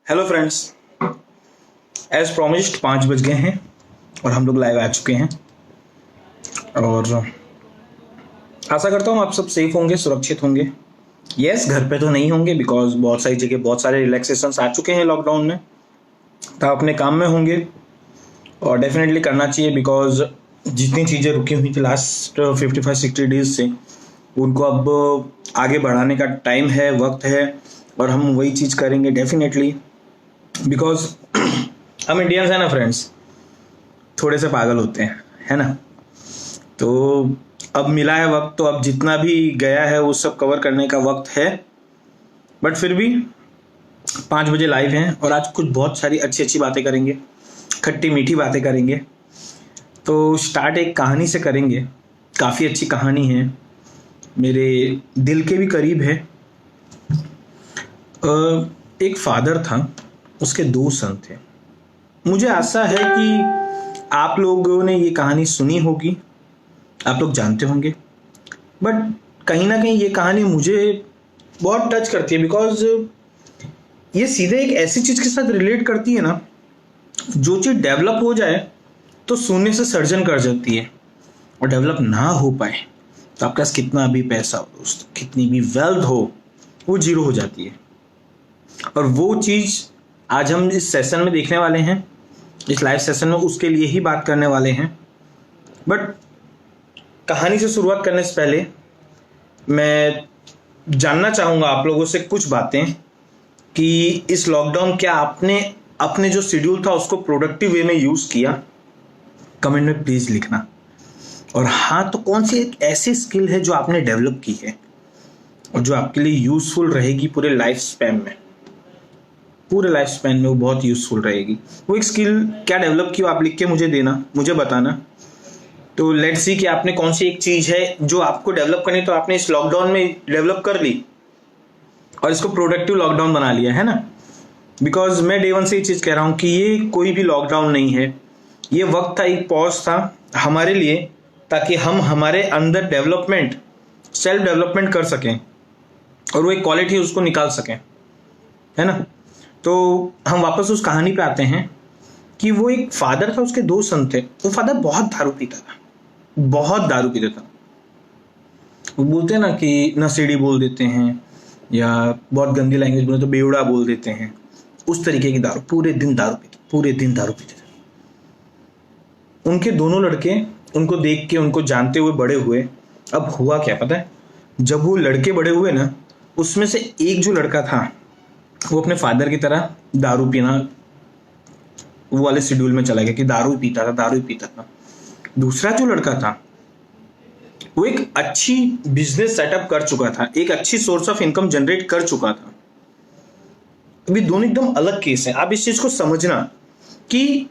Hello friends, as promised 5 बज गए हैं और हम लोग लाइव आ चुके हैं। और आशा करता हूँ आप सब सेफ होंगे, सुरक्षित होंगे। यस, घर पे तो नहीं होंगे बिकॉज बहुत सारी जगह बहुत सारे रिलैक्सेशंस आ चुके हैं लॉकडाउन में। तो आप अपने काम में होंगे और डेफिनेटली करना चाहिए बिकॉज जितनी चीज़ें रुकी हुई थी लास्ट 55-60 डेज से, उनको अब आगे बढ़ाने का टाइम है, वक्त है, और हम वही चीज़ करेंगे डेफिनेटली बिकॉज हम इंडियंस हैं ना फ्रेंड्स, थोड़े से पागल होते हैं, है ना। तो अब मिला है वक्त, तो अब जितना भी गया है वो सब कवर करने का वक्त है। बट फिर भी 5 बजे लाइव हैं और आज कुछ बहुत सारी अच्छी अच्छी बातें करेंगे, खट्टी मीठी बातें करेंगे। तो स्टार्ट एक कहानी से करेंगे। काफ़ी अच्छी कहानी है, मेरे दिल के भी करीब है। एक फादर था, उसके 2 सन थे। मुझे आशा है कि आप लोगों ने ये कहानी सुनी होगी, आप लोग जानते होंगे। बट कहीं ना कहीं ये कहानी मुझे बहुत टच करती है बिकॉज ये सीधे एक ऐसी चीज़ के साथ रिलेट करती है ना, जो चीज़ डेवलप हो जाए तो शून्य से सर्जन कर जाती है, और डेवलप ना हो पाए तो आपके पास कितना भी पैसा हो दोस्त, कितनी भी वेल्थ हो, वो जीरो हो जाती है। और वो चीज़ आज हम इस सेशन में देखने वाले हैं, इस लाइव सेशन में उसके लिए ही बात करने वाले हैं। बट कहानी से शुरुआत करने से पहले मैं जानना चाहूँगा आप लोगों से कुछ बातें कि इस लॉकडाउन क्या आपने अपने जो शेड्यूल था उसको प्रोडक्टिव वे में यूज़ किया? कमेंट में प्लीज़ लिखना। और हाँ, तो कौन सी एक ऐसी स्किल है जो आपने डेवलप की है और जो आपके लिए यूज़फुल रहेगी पूरे लाइफ स्पैन में, वो बहुत यूज़फुल रहेगी। वो एक स्किल क्या डेवलप की, आप लिख के मुझे देना, मुझे बताना। तो लेट्स सी कि आपने कौन सी एक चीज़ है जो आपको डेवलप करनी, तो आपने इस लॉकडाउन में डेवलप कर ली और इसको प्रोडक्टिव लॉकडाउन बना लिया, है ना। बिकॉज मैं डे 1 से ये चीज़ कह रहा हूँ कि ये कोई भी लॉकडाउन नहीं है, ये वक्त था, एक पॉज था हमारे लिए, ताकि हम हमारे अंदर डेवलपमेंट, सेल्फ डेवलपमेंट कर सकें और वो एक क्वालिटी उसको निकाल सकें, है ना। तो हम वापस उस कहानी पे आते हैं कि वो एक फादर था, उसके 2 सन थे। वो फादर बहुत दारू पीता था, बहुत दारू पीता था। वो बोलते हैं ना कि नशेड़ी बोल देते हैं, या बहुत गंदी लैंग्वेज बोले तो बेवड़ा बोल देते हैं, उस तरीके की दारू, पूरे दिन दारू पीते थे। उनके दोनों लड़के उनको देख के, उनको जानते हुए बड़े हुए। अब हुआ क्या पता है, जब वो लड़के बड़े हुए ना, उसमें से एक जो लड़का था वो अपने फादर की तरह दारू पीना वो वाले शेड्यूल में चला गया कि दारू ही पीता था। दूसरा जो लड़का था वो एक अच्छी बिजनेस सेटअप कर चुका था, एक अच्छी सोर्स ऑफ इनकम जनरेट कर चुका था। अभी दोनों एकदम अलग केस हैं। आप इस चीज को समझना कि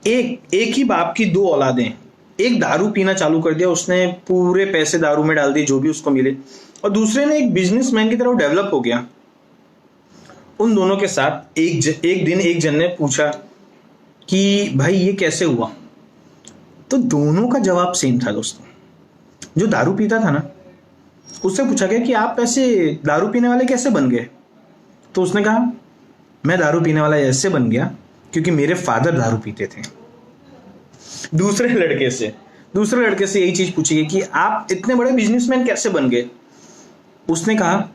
एक ही बाप की 2 औलादें। एक दारू पीना चालू कर दिया, उसने पूरे पैसे दारू में डाल दिए जो भी उसको मिले, और दूसरे ने एक बिजनेसमैन की तरह डेवलप हो गया। उन दोनों के साथ एक दिन एक जन ने पूछा कि भाई ये कैसे हुआ? तो दोनों का जवाब सेम था दोस्तों। जो दारू पीता था ना, उससे पूछा गया कि आप ऐसे दारू पीने वाले कैसे बन गए? तो उसने कहा मैं दारू पीने वाला ऐसे बन गया क्योंकि मेरे फादर दारू पीते थे। दूसरे लड़के से यही चीज पूछी गई कि आप इतने बड़े बिजनेसमैन कैसे बन गए? उसने कहा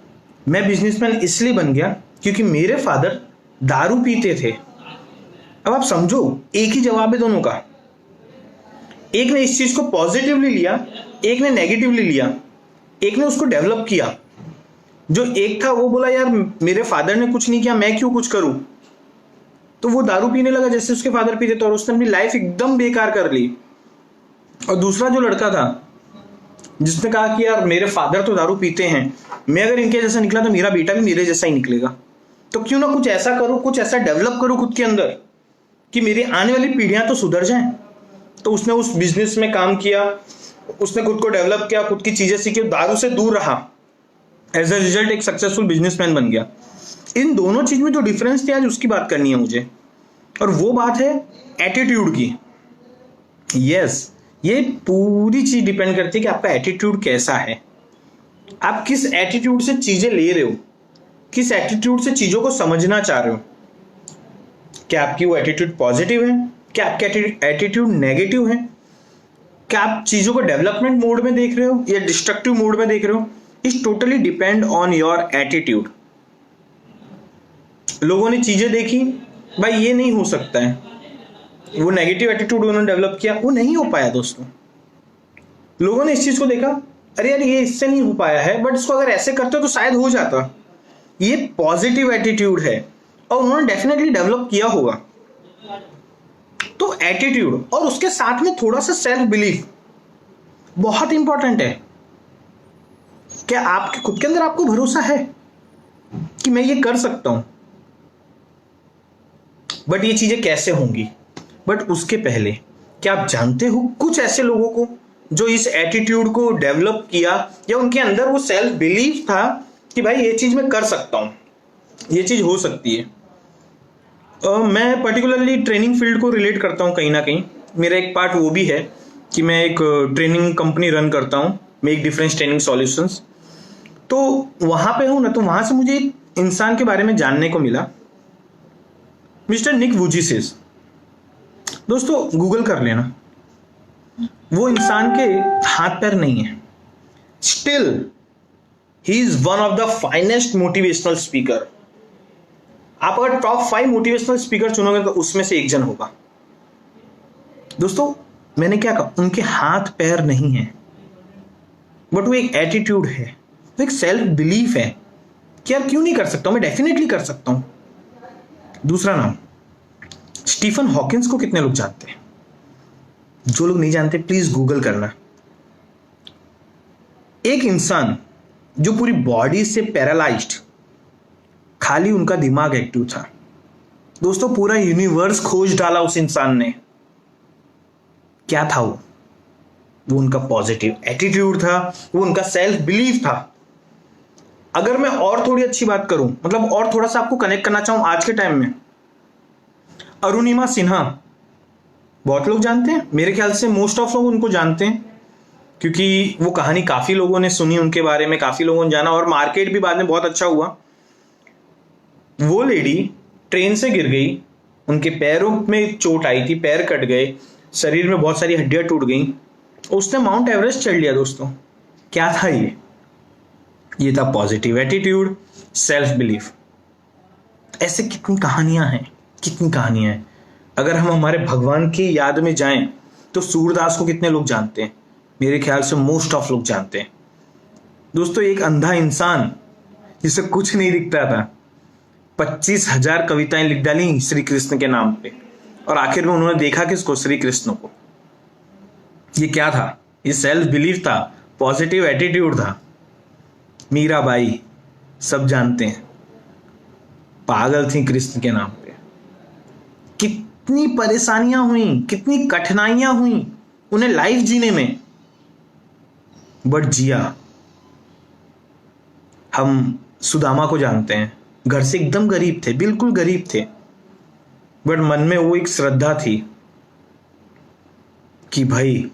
मैं बिजनेसमैन इसलिए बन गया क्योंकि मेरे फादर दारू पीते थे। अब आप समझो, एक ही जवाब है दोनों का। एक ने इस चीज को पॉजिटिवली लिया, एक ने नेगेटिवली लिया, एक ने उसको डेवलप किया। जो एक था वो बोला यार मेरे फादर ने कुछ नहीं किया, मैं क्यों कुछ करूं? तो वो दारू पीने लगा जैसे उसके फादर पीते थे, और उसने अपनी लाइफ एकदम बेकार कर ली। और दूसरा जो लड़का था जिसने कहा कि यार मेरे फादर तो दारू पीते हैं, मैं अगर इनके जैसा निकला तो मेरा बेटा भी मेरे जैसा ही निकलेगा, तो क्यों ना कुछ ऐसा करूं, कुछ ऐसा डेवलप करूं खुद के अंदर कि मेरी आने वाली पीढ़ियां तो सुधर जाएं। तो उसने उस बिजनेस में काम किया, उसने खुद को डेवलप किया, खुद की चीजें सीखी, दारू से दूर रहा, एज अ रिजल्ट एक सक्सेसफुल बिजनेसमैन बन गया। इन दोनों चीज में जो डिफरेंस थी आज उसकी बात करनी है मुझे, और वो बात है एटीट्यूड की। यस, ये पूरी चीज डिपेंड करती है कि आपका एटीट्यूड कैसा है, आप किस एटीट्यूड से चीजें ले रहे हो, किस एटीट्यूड से चीजों को समझना चाह रहे हो। क्या आपकी वो एटीट्यूड पॉजिटिव है, क्या आपका एटीट्यूड नेगेटिव है, क्या आप चीजों को डेवलपमेंट मोड में देख रहे हो या डिस्ट्रक्टिव मोड में देख रहे हो। It's totally depend on your attitude. लोगों ने चीजें देखी, भाई ये नहीं हो सकता है, वो नेगेटिव एटीट्यूड उन्होंने डेवलप किया, वो नहीं हो पाया दोस्तों। लोगों ने इस चीज को देखा, अरे यार ये इससे नहीं हो पाया है, बट इसको अगर ऐसे करते तो शायद हो जाता। ये पॉजिटिव एटीट्यूड है और उन्होंने डेफिनेटली डेवलप किया होगा। तो एटीट्यूड और उसके साथ में थोड़ा सा सेल्फ बिलीफ बहुत इंपॉर्टेंट है। क्या आपके खुद के अंदर आपको भरोसा है कि मैं ये कर सकता हूं, बट ये चीजें कैसे होंगी। बट उसके पहले क्या आप जानते हो कुछ ऐसे लोगों को जो इस एटीट्यूड को डेवलप किया या उनके अंदर वो सेल्फ बिलीफ था कि भाई ये चीज मैं कर सकता हूं, ये चीज हो सकती है। मैं पर्टिकुलरली ट्रेनिंग फील्ड को रिलेट करता हूं कहीं ना कहीं। मेरा एक पार्ट वो भी है कि मैं एक ट्रेनिंग कंपनी रन करता हूं, मेक डिफरेंस ट्रेनिंग सॉल्यूशंस। तो वहां पे हूं ना, तो वहां से मुझे एक इंसान के बारे में जानने को मिला, मिस्टर निक वुजिसिस। दोस्तों गूगल कर लेना, वो इंसान के हाथ पैर नहीं है, still he is one of the finest motivational speaker. आप अगर टॉप 5 मोटिवेशनल स्पीकर चुनोगे तो उसमें से एक जन होगा। दोस्तों मैंने क्या कहा, उनके हाथ पैर नहीं है, बट वो एक एटीट्यूड है, वो एक सेल्फ बिलीफ है कि यार क्यों नहीं कर सकता हूं, मैं डेफिनेटली कर सकता हूं। दूसरा नाम, स्टीफन हॉकिंस को कितने लोग जानते हैं? जो लोग नहीं जानते प्लीज गूगल करना। एक इंसान जो पूरी बॉडी से पैरालाइज्ड, खाली उनका दिमाग एक्टिव था। दोस्तों पूरा यूनिवर्स खोज डाला उस इंसान ने। क्या था वो उनका पॉजिटिव एटीट्यूड था, वो उनका सेल्फ बिलीफ था। अगर मैं और थोड़ी अच्छी बात करूं, मतलब और थोड़ा सा आपको कनेक्ट करना चाहूं आज के टाइम में, अरुणिमा सिन्हा बहुत लोग जानते हैं, मेरे ख्याल से मोस्ट ऑफ लोग उनको जानते हैं क्योंकि वो कहानी काफी लोगों ने सुनी, उनके बारे में काफी लोगों ने जाना और मार्केट भी बाद में बहुत अच्छा हुआ। वो लेडी ट्रेन से गिर गई, उनके पैरों में चोट आई थी, पैर कट गए, शरीर में बहुत सारी हड्डियां टूट गई, उसने माउंट एवरेस्ट चढ़ लिया। दोस्तों क्या था ये था पॉजिटिव एटीट्यूड, सेल्फ बिलीफ। ऐसे कितनी कहानियां हैं, कितनी कहानियां हैं। अगर हम हमारे भगवान की याद में जाएं तो सूरदास को कितने लोग जानते हैं? मेरे ख्याल से मोस्ट ऑफ लोग जानते हैं। दोस्तों एक अंधा इंसान जिसे कुछ नहीं दिखता था, 25,000 कविताएं लिख डाली श्री कृष्ण के नाम पे, और आखिर में उन्होंने देखा किसको? श्री कृष्ण को। ये क्या था? ये सेल्फ बिलीफ था, पॉजिटिव एटीट्यूड था। मीराबाई सब जानते हैं, पागल थी कृष्ण के नाम पे। कितनी परेशानियां हुई, कितनी कठिनाइयां हुई उन्हें लाइफ जीने में, बट जिया। हम सुदामा को जानते हैं, घर से एकदम गरीब थे, बिल्कुल गरीब थे, बट मन में वो एक श्रद्धा थी कि भाई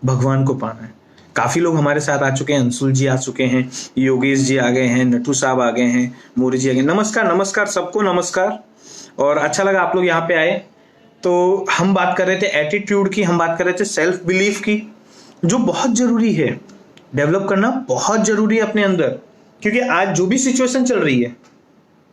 भगवान को पाना है। काफी लोग हमारे साथ आ चुके हैं, अंशुल जी आ चुके हैं, योगेश जी आ गए हैं, नटू साहब आ गए हैं, मोरी जी आ गए। नमस्कार नमस्कार सबको, नमस्कार। और अच्छा लगा आप लोग यहाँ पे आए। तो हम बात कर रहे थे एटीट्यूड की, हम बात कर रहे थे सेल्फ बिलीफ की, जो बहुत जरूरी है, डेवलप करना बहुत जरूरी है अपने अंदर। क्योंकि आज जो भी सिचुएशन चल रही है,